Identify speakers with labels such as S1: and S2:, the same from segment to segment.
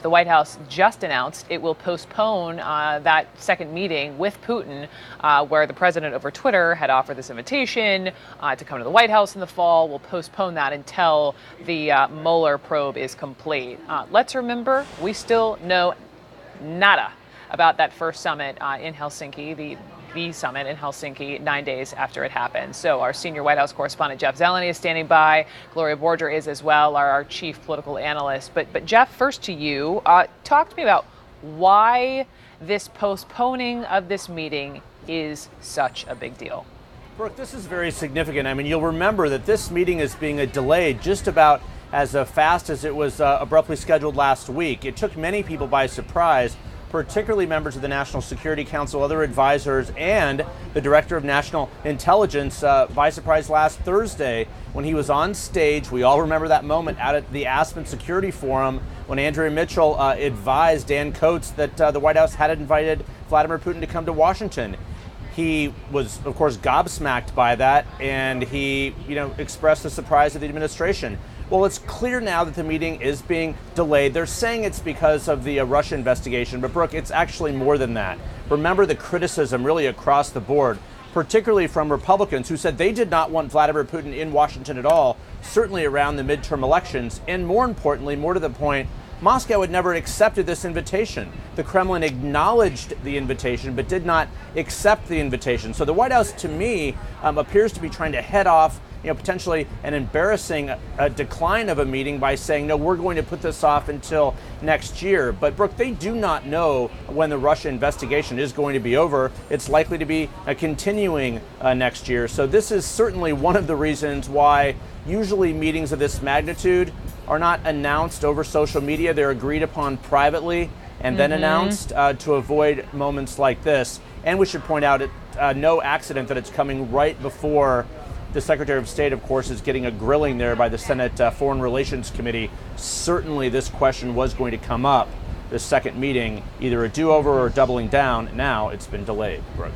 S1: The White House just announced it will postpone that second meeting with Putin, where the president over Twitter had offered this invitation to come to the White House in the fall. Will postpone that until the Mueller probe is complete. Let's remember, we still know nada about that first summit in Helsinki, the summit in Helsinki, 9 days after it happened. So our senior White House correspondent Jeff Zeleny is standing by. Gloria Borger is as well, our chief political analyst. But Jeff, first to you, talk to me about why this postponing of this meeting is such a big deal.
S2: Brooke, this is very significant. I mean, you'll remember that this meeting is being delayed just about as fast as it was abruptly scheduled last week. It took many people by surprise, particularly members of the National Security Council, other advisors, and the Director of National Intelligence by surprise last Thursday when he was on stage. We all remember that moment out at the Aspen Security Forum when Andrea Mitchell advised Dan Coats that the White House had invited Vladimir Putin to come to Washington. He was, of course, gobsmacked by that, and he, expressed the surprise of the administration. Well, it's clear now that the meeting is being delayed. They're saying it's because of the Russia investigation, but Brooke, it's actually more than that. Remember the criticism really across the board, particularly from Republicans who said they did not want Vladimir Putin in Washington at all, certainly around the midterm elections. And more importantly, more to the point, Moscow had never accepted this invitation. The Kremlin acknowledged the invitation, but did not accept the invitation. So the White House, to me, appears to be trying to head off potentially an embarrassing decline of a meeting by saying, no, we're going to put this off until next year. But Brooke, they do not know when the Russia investigation is going to be over. It's likely to be continuing next year. So this is certainly one of the reasons why usually meetings of this magnitude are not announced over social media. They're agreed upon privately and then announced to avoid moments like this. And we should point out, no accident that it's coming right before the Secretary of State, of course, is getting a grilling there by the Senate Foreign Relations Committee. Certainly this question was going to come up, this second meeting, either a do-over or doubling down. Now it's been delayed, Brooke.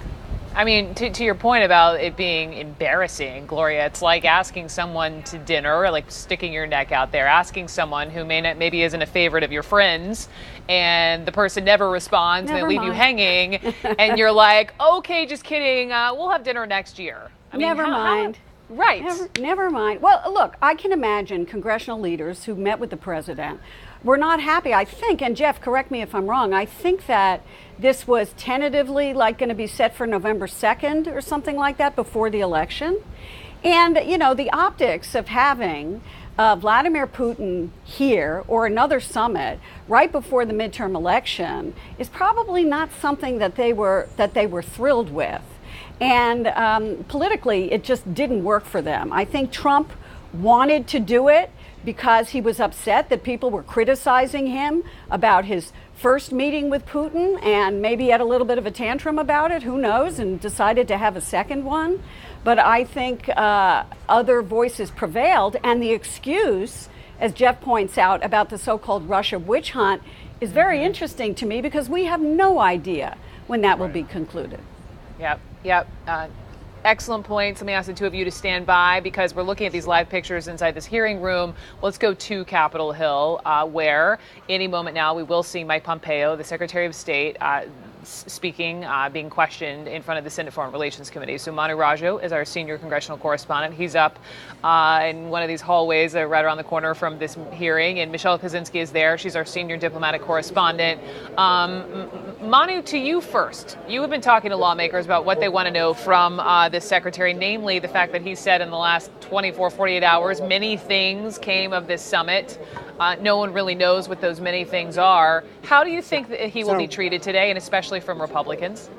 S1: I mean, to your point about it being embarrassing, Gloria, it's like asking someone to dinner, like sticking your neck out there, asking someone who maybe isn't a favorite of your friends, and the person never responds, and they leave you hanging, and you're like, okay, just kidding, we'll have dinner next year. I mean,
S3: never mind.
S1: Right.
S3: Never mind. Well, look, I can imagine congressional leaders who met with the president were not happy, I think, and Jeff, correct me if I'm wrong, I think that this was tentatively going to be set for November 2nd or something like that before the election. And, the optics of having Vladimir Putin here or another summit right before the midterm election is probably not something that they were thrilled with. And politically, it just didn't work for them. I think Trump wanted to do it because he was upset that people were criticizing him about his first meeting with Putin, and maybe had a little bit of a tantrum about it, who knows, and decided to have a second one. But I think other voices prevailed, and the excuse, as Jeff points out, about the so-called Russia witch hunt is very interesting to me, because we have no idea when that will be concluded.
S1: Yep. Excellent points. Let me ask the two of you to stand by, because we're looking at these live pictures inside this hearing room. Let's go to Capitol Hill, where any moment now we will see Mike Pompeo, the Secretary of State, speaking, being questioned in front of the Senate Foreign Relations Committee. So Manu Raju is our senior congressional correspondent. He's up in one of these hallways right around the corner from this hearing, and Michelle Kaczynski is there. She's our senior diplomatic correspondent. Manu, to you first. You have been talking to lawmakers about what they want to know from this secretary, namely the fact that he said in the last 24, 48 hours, many things came of this summit. No one really knows what those many things are. How do you think that he will be treated today, and especially from Republicans?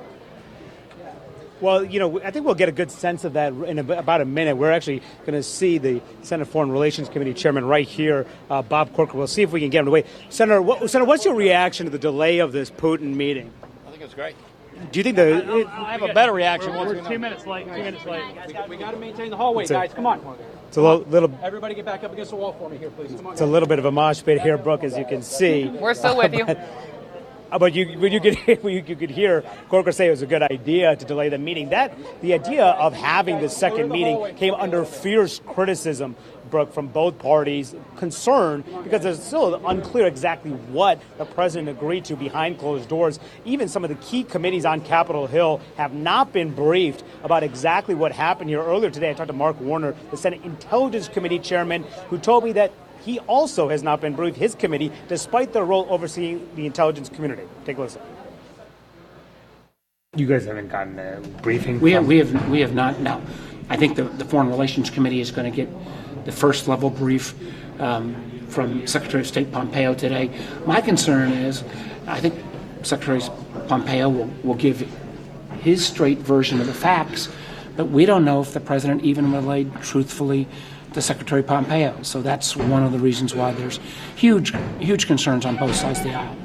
S4: Well, I think we'll get a good sense of that in about a minute. We're actually going to see the Senate Foreign Relations Committee chairman right here, Bob Corker. We'll see if we can get him to wait. Senator, what's your reaction to the delay of this Putin meeting?
S5: I think it's great.
S4: Do you think
S5: I have a better reaction once
S6: we're 2 minutes late. 2 minutes late. We got to maintain the hallway, guys. Come on.
S4: It's a little.
S6: Everybody get back up against the wall for me here, please. Come on.
S4: It's a little bit of a mosh pit here, Brooke, as you can see.
S1: We're still with you.
S4: But you could hear Corker say it was a good idea to delay the meeting. The idea of having the second meeting came under fierce criticism Brooke, from both parties, concerned because it's still unclear exactly what the president agreed to behind closed doors. Even some of the key committees on Capitol Hill have not been briefed about exactly what happened here. Earlier today, I talked to Mark Warner, the Senate Intelligence Committee chairman, who told me that he also has not been briefed, his committee, despite their role overseeing the intelligence community. Take a listen.
S7: You guys haven't gotten a briefing?
S8: We have not. No, I think the Foreign Relations Committee is going to get the first level brief from Secretary of State Pompeo today. My concern is, I think Secretary Pompeo will give his straight version of the facts, but we don't know if the president even relayed truthfully to Secretary Pompeo. So that's one of the reasons why there's huge concerns on both sides of the aisle.